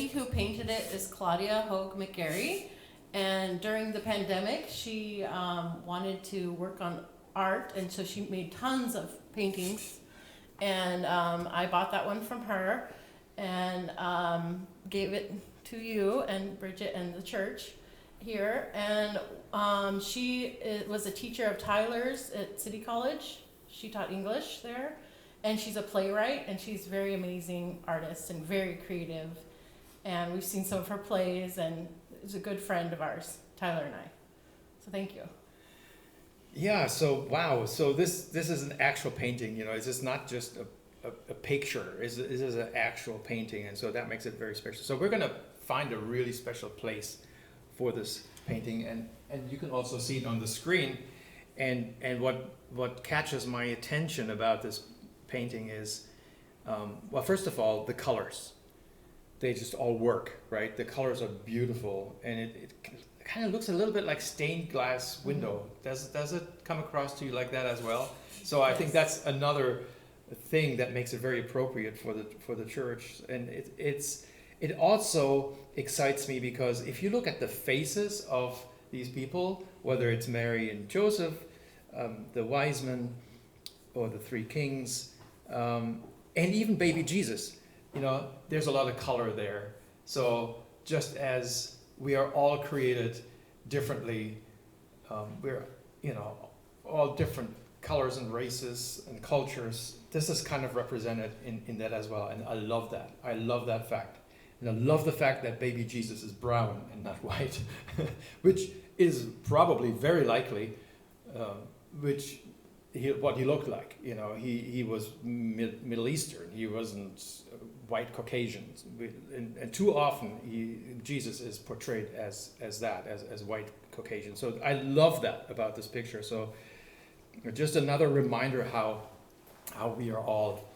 lady who painted it is Claudia Hoag McGarry. And during the pandemic, she wanted to work on art, and so she made tons of paintings. And I bought that one from her and gave it to you and Bridget and the church here. And she was a teacher of Tyler's at City College. She taught English there. And she's a playwright, and she's a very amazing artist and very creative. And we've seen some of her plays, and is a good friend of ours, Tyler and I. So thank you. Yeah, so wow, so this is an actual painting, you know, it's just not just a picture, this is an actual painting, and so that makes it very special. So we're gonna find a really special place for this painting, and you can also see it on the screen. And what catches my attention about this painting is, well, first of all, the colors. They just all work, right? The colors are beautiful, and it kind of looks a little bit like stained glass window. Does it come across to you like that as well? So I think that's another thing that makes it very appropriate for the church, and it also excites me because if you look at the faces of these people, whether it's Mary and Joseph, the wise men, or the three kings, and even baby Jesus, you know, there's a lot of color there. So just as we are all created differently, we're, you know, all different colors and races and cultures. This is kind of represented in that as well, and I love that. I love that fact. And I love the fact that baby Jesus is brown and not white, which is probably very likely what he looked like. You know, he was Middle Eastern. He wasn't white Caucasian, and too often Jesus is portrayed as white Caucasian. So I love that about this picture. So just another reminder how we are all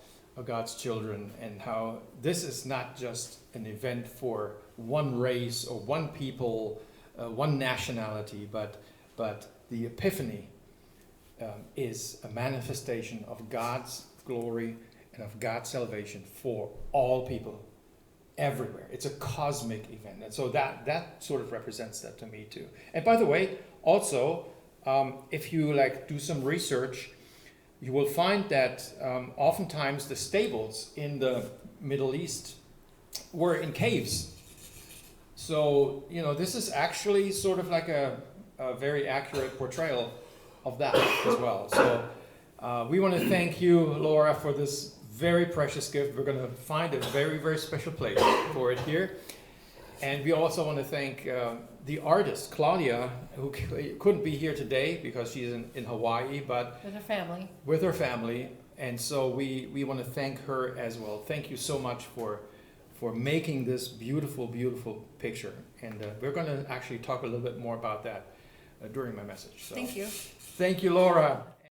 God's children, and how this is not just an event for one race or one people, one nationality, but the Epiphany is a manifestation of God's glory and of God's salvation for all people, everywhere. It's a cosmic event, and so that sort of represents that to me too. And by the way, also, if you do some research, you will find that oftentimes the stables in the Middle East were in caves. So, you know, this is actually sort of like a very accurate portrayal of that as well. So we want to thank you, Laura, for this very precious gift. We're going to find a very, very special place for it here. And we also want to thank the artist, Claudia, who couldn't be here today because she's in Hawaii, but with her family. And so we want to thank her as well. Thank you so much for making this beautiful, beautiful picture. And we're going to actually talk a little bit more about that during my message. So, thank you. Thank you, Laura.